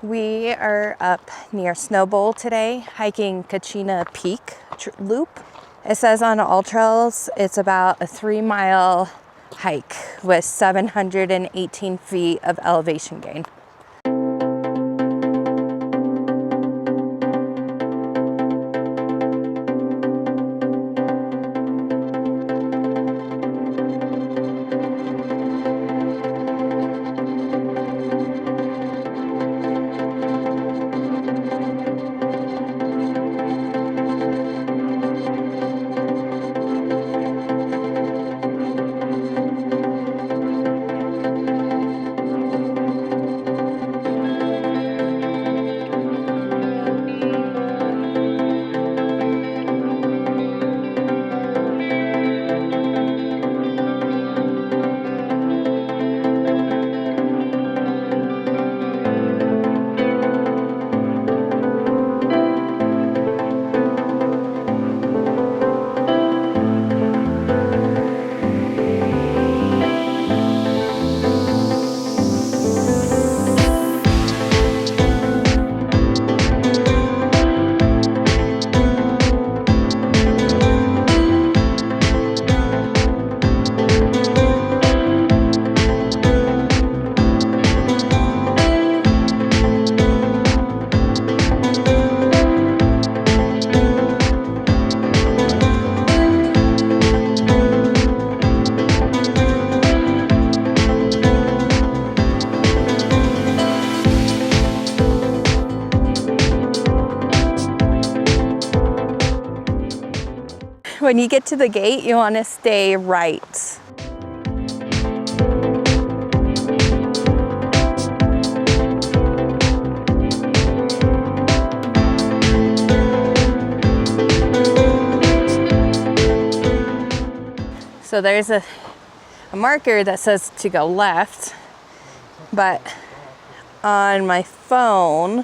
We are up near Snowbowl today, hiking Kachina Peak loop. It says on all trails it's about a 3-mile hike with 718 feet of elevation gain. When you get to the gate, you want to stay right. So there's a marker that says to go left, but on my phone,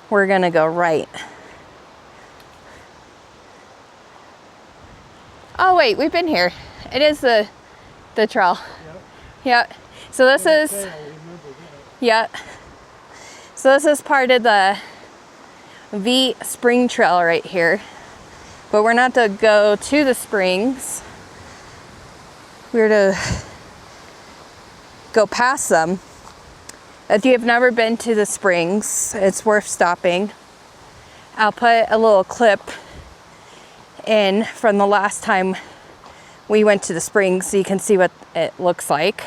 we're gonna go right. Oh wait, we've been here. It is the trail. Yep. So this is, yep. So this is part of the V Spring Trail right here. But we're not to go to the springs. We're to go past them. If you have never been to the springs, it's worth stopping. I'll put a little clip in from the last time we went to the springs so you can see what it looks like.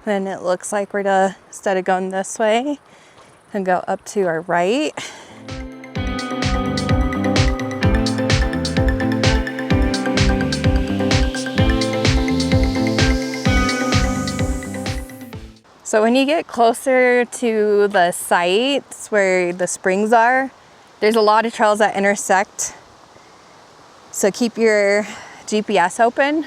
Then it looks like we're to, instead of going this way, and go up to our right. So when you get closer to the sites where the springs are, there's a lot of trails that intersect. So keep your GPS open.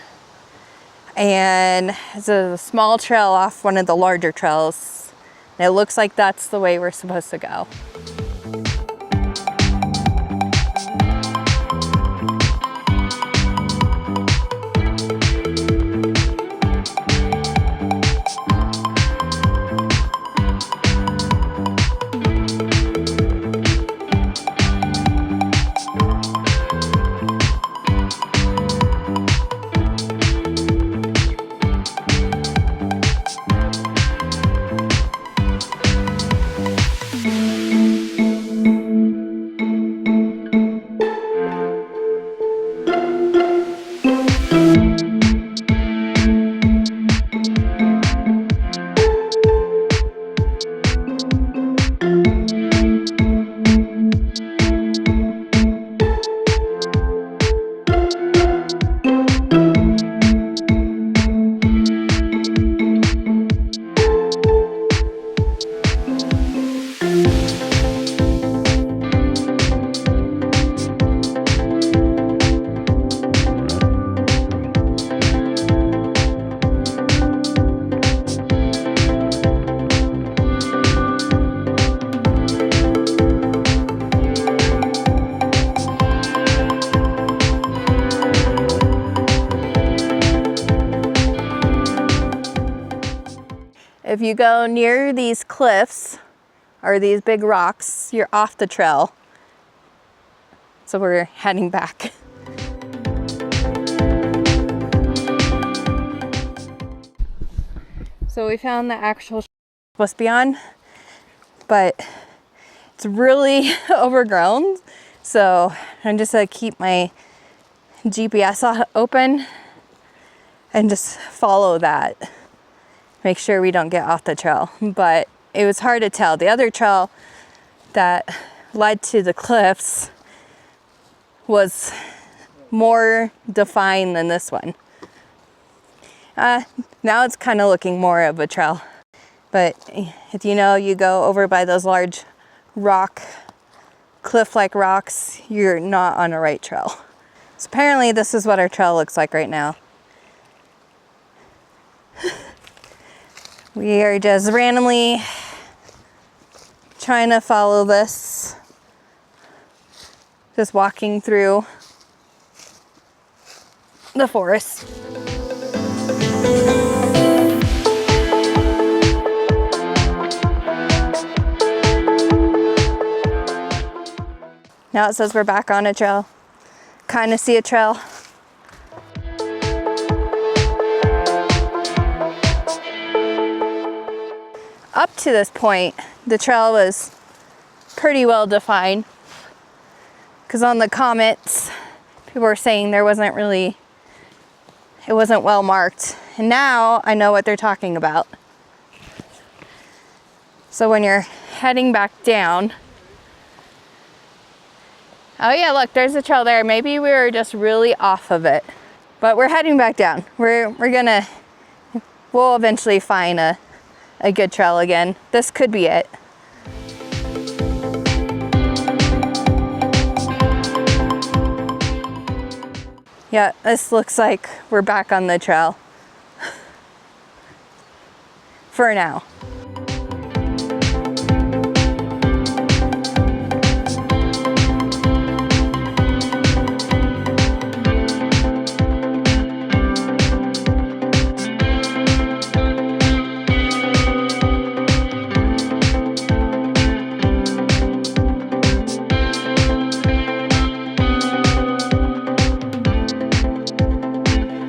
And it's a small trail off one of the larger trails. And it looks like that's the way we're supposed to go. if you go near these cliffs or these big rocks, you're off the trail. So we're heading back. So we found the actual supposed to be on, but it's really overgrown. So I'm just gonna keep my GPS open and just follow that. Make sure we don't get off the trail. But it was hard to tell. The other trail that led to the cliffs was more defined than this one. Now it's kind of looking more of a trail. But if you know, you go over by those large cliff-like rocks, you're not on a right trail. So apparently this is what our trail looks like right now. We are just randomly trying to follow this. Just walking through the forest. Now it says we're back on a trail. Kind of see a trail. Up to this point, the trail was pretty well defined. Because on the comments, people were saying it wasn't well marked. And now I know what they're talking about. So when you're heading back down, oh yeah, look, there's a trail there. Maybe we were just really off of it. But we're heading back down. We'll eventually find a good trail again. This could be it. Yeah, this looks like we're back on the trail. For now.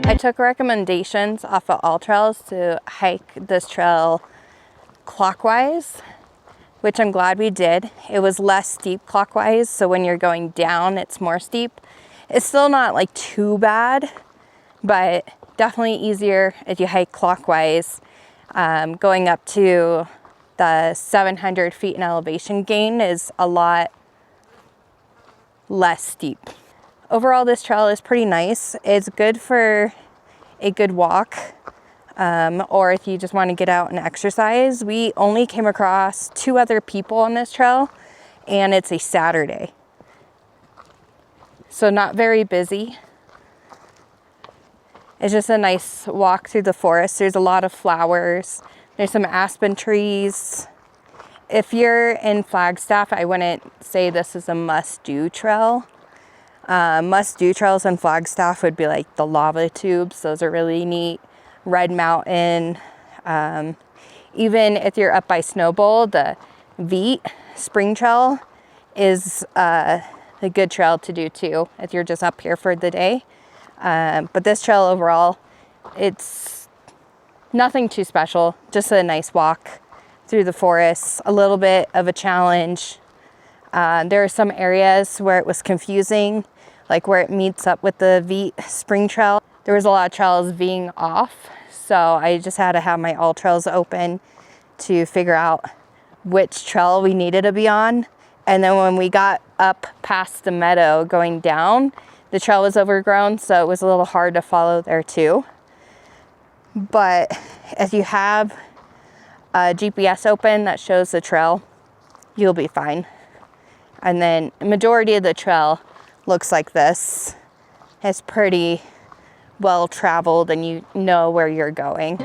I took recommendations off of all trails to hike this trail clockwise, which I'm glad we did. It was less steep clockwise, so when you're going down, it's more steep. It's still not like too bad, but definitely easier if you hike clockwise. Going up to the 700 feet in elevation gain is a lot less steep. Overall, this trail is pretty nice. It's good for a good walk, or if you just want to get out and exercise. We only came across 2 other people on this trail, and it's a Saturday. So not very busy. It's just a nice walk through the forest. There's a lot of flowers. There's some aspen trees. If you're in Flagstaff, I wouldn't say this is a must-do trail. Must-do trails in Flagstaff would be like the lava tubes. Those are really neat. Red Mountain. Even if you're up by Snowbowl, the Veet Spring Trail is a good trail to do too if you're just up here for the day. But this trail overall, it's nothing too special. Just a nice walk through the forest. A little bit of a challenge. There are some areas where it was confusing, like where it meets up with the Veet Spring Trail. There was a lot of trails being off, so I just had to have my all trails open to figure out which trail we needed to be on. And then when we got up past the meadow going down, the trail was overgrown, so it was a little hard to follow there too. But if you have a GPS open that shows the trail, you'll be fine. And then the majority of the trail looks like this. It's pretty well traveled and you know where you're going.